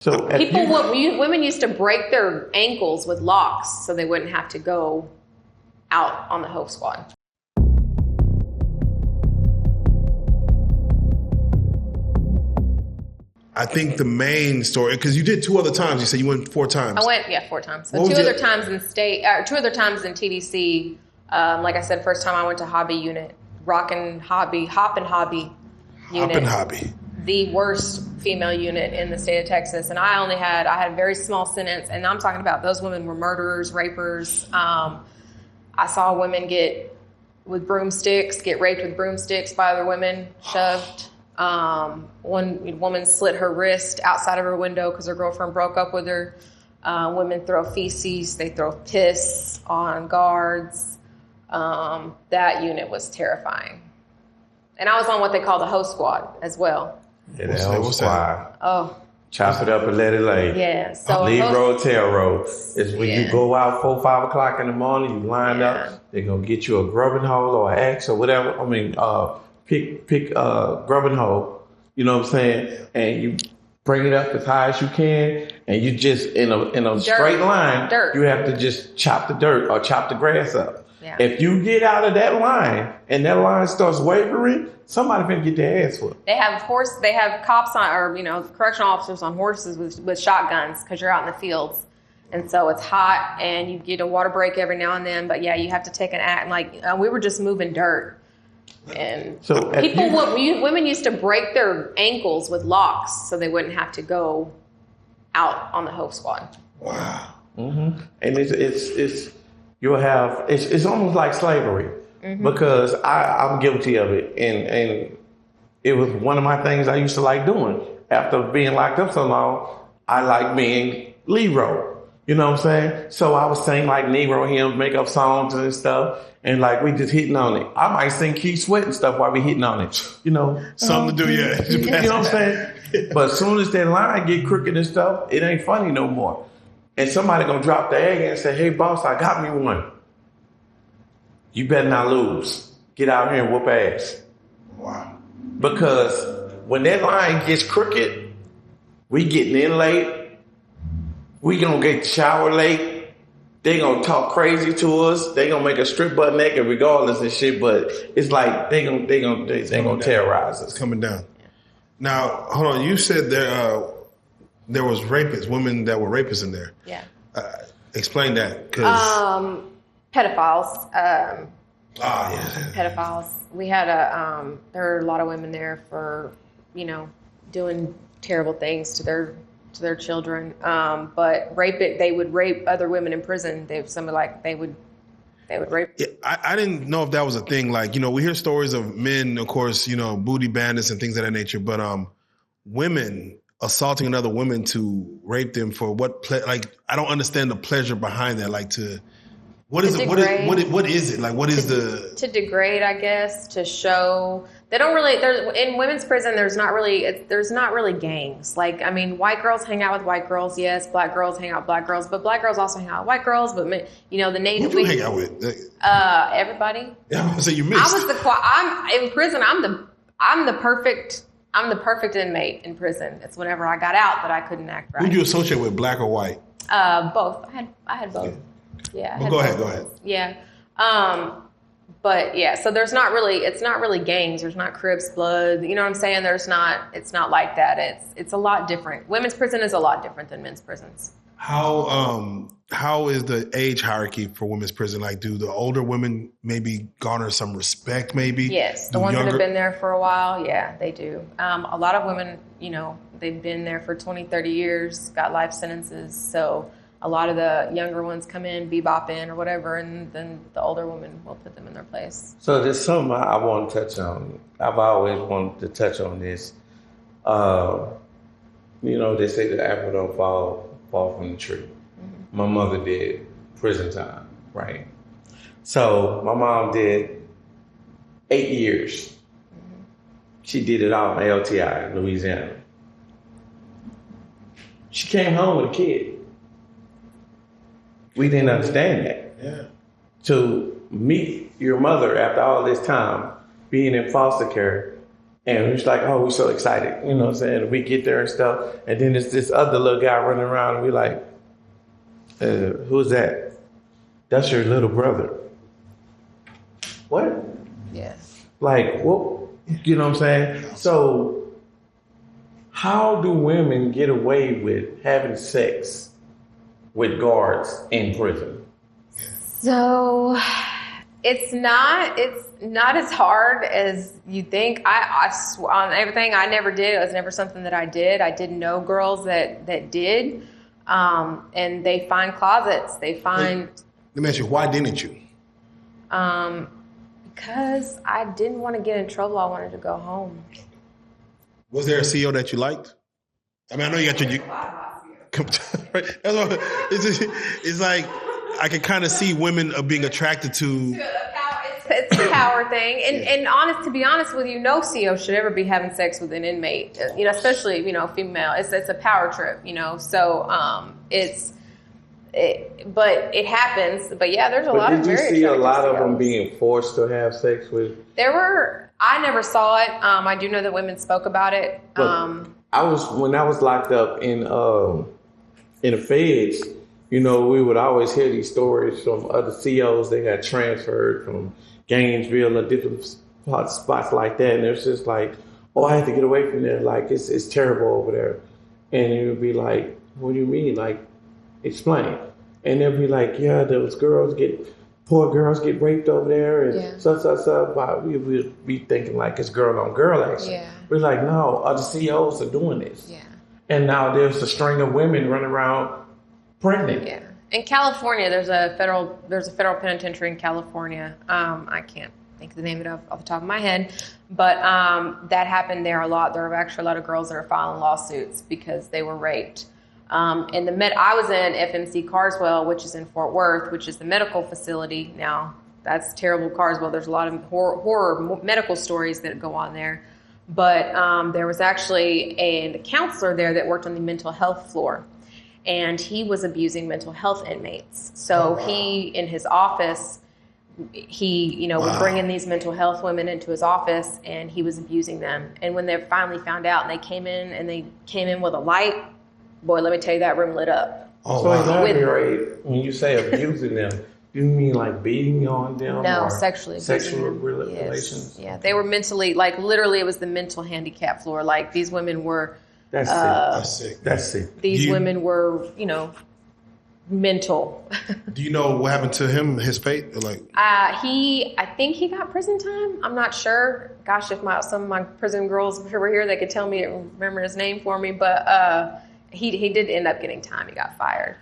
So women used to break their ankles with locks so they wouldn't have to go out on the Hope Squad. I think the main story, because you did 2 other times. You said you went 4 times. I went, 4 times. So 2 other times in state, 2 other times in TDC. Like I said, first time I went to Hobby Unit, Hop and Hobby Unit. The worst female unit in the state of Texas. And I had a very small sentence. And I'm talking about those women were murderers, rapers. I saw women get raped with broomsticks by other women, shoved. One woman slit her wrist outside of her window because her girlfriend broke up with her. Women throw feces. They throw piss on guards. That unit was terrifying. And I was on what they call the host squad as well. Yeah, the host squad. Oh. Chop it up and let it lay. Yeah. So lead road, tail road. It's when you go out 4, 5 o'clock in the morning, you line up, they're going to get you a grubbing hole or an axe or whatever. I mean, pick a grubbing hole, you know what I'm saying? And you bring it up as high as you can, and you just, in a straight line, you have to just chop the dirt or chop the grass up. Yeah. If you get out of that line and that line starts wavering, somebody finna get their ass whooped. They have cops correctional officers on horses with shotguns because you're out in the fields. And so it's hot and you get a water break every now and then. But yeah, you have to take an act. Like we were just moving dirt. And so women used to break their ankles with locks so they wouldn't have to go out on the Hope Squad. Wow. Mm-hmm. And it's almost like slavery, because I'm guilty of it. And it was one of my things I used to like doing. After being locked up so long, I like being Leroy. You know what I'm saying? So I was singing like Negro hymns, make up songs and stuff. And like we just hitting on it. I might sing Keith Sweat and stuff while we hitting on it. You know? Something to do, yeah. You know what I'm saying? But as soon as that line get crooked and stuff, it ain't funny no more. And somebody gonna drop the egg and say, hey boss, I got me one. You better not lose. Get out here and whoop ass. Wow. Because when that line gets crooked, we getting in late. We gonna get shower late. They gonna talk crazy to us. They gonna make us strip butt naked regardless and shit. But it's like they gonna terrorize us. It's coming down. Now, hold on. You said there was rapists, women that were rapists in there. Yeah. Explain that, pedophiles. Yeah. Pedophiles. We had there were a lot of women there for, doing terrible things to their children. But they would rape other women in prison. They would rape. Yeah, I didn't know if that was a thing. Like, we hear stories of men, of course, booty bandits and things of that nature. But women assaulting another woman to rape them for what? I don't understand the pleasure behind that. Like what is it? What is it? Like, what is to degrade? I guess to show they don't really. In women's prison, there's not really gangs. Like, I mean, white girls hang out with white girls. Yes, black girls hang out with black girls, but black girls also hang out with white girls. But the native. Who do you hang out with? Everybody. Yeah, so you mixed. I'm in prison. I'm the perfect inmate in prison. It's whenever I got out that I couldn't act right. Who do you associate with, black or white? Both. I had both. Yeah. Well, go ahead. Yeah. But yeah, so it's not really gangs. There's not Crips, Blood. You know what I'm saying? It's not like that. It's a lot different. Women's prison is a lot different than men's prisons. How is the age hierarchy for women's prison? Like, do the older women maybe garner some respect, maybe? Yes, the ones that have been there for a while, yeah, they do. A lot of women, they've been there for 20, 30 years, got life sentences. So a lot of the younger ones come in, bebopping or whatever, and then the older women will put them in their place. So there's something I want to touch on. I've always wanted to touch on this. They say the apple don't fall from the tree. Mm-hmm. My mother did prison time, right? So my mom did 8 years. Mm-hmm. She did it all in LTI, Louisiana. She came home with a kid. We didn't understand that. Yeah. To meet your mother after all this time, being in foster care, And we're just like, oh, we're so excited. You know what I'm saying? We get there and stuff. And then there's this other little guy running around and we're like, who's that? That's your little brother. What? Yeah. Like, what? You know what I'm saying? So how do women get away with having sex with guards in prison? So it's not as hard as you think. I on everything I never did. It was never something that I did. I did know girls that did, and they find closets. They find. Let me ask you, why didn't you? Because I didn't want to get in trouble. I wanted to go home. Was there a CEO that you liked? I mean, I know you got your. That's what, it's like I can kind of see women being attracted to. It's a power thing, and to be honest with you, no CEO should ever be having sex with an inmate. You know, especially female. It's a power trip. So but it happens. But yeah, there's a lot of very attractive Did you see a lot of CEOs. them being forced to have sex with? I never saw it. I do know that women spoke about it. When I was locked up in the feds, we would always hear these stories from other CEOs. They got transferred from Gainesville and different spots like that. And it's just like, oh, I had to get away from there. Like, it's terrible over there. And it would be like, what do you mean? Like, explain. And they'd be like, yeah, those poor girls get raped over there and such. But we would be thinking like it's girl on girl action. Yeah. We're like, no, other CEOs are doing this. Yeah. And now there's a string of women running around pregnant. Yeah. In California, there's a federal penitentiary in California. I can't think of the name of it off the top of my head, but that happened there a lot. There are actually a lot of girls that are filing lawsuits because they were raped. I was in FMC Carswell, which is in Fort Worth, which is the medical facility. Now, that's terrible Carswell. There's a lot of horror medical stories that go on there. But there was actually a counselor there that worked on the mental health floor. And he was abusing mental health inmates. So he, in his office, would bring in these mental health women into his office, and he was abusing them. And when they finally found out, and they came in with a light, boy, let me tell you, that room lit up. Oh, so elaborate. When you say abusing them, you mean like beating on them? No, or sexual relations? Yeah, they were mentally, like literally it was the mental handicap floor. Like these women were... That's sick. That's sick. These women were, mental. Do you know what happened to him, his fate? I think he got prison time. I'm not sure. Gosh, if some of my prison girls were here, they could tell me, remember his name for me. But he did end up getting time. He got fired.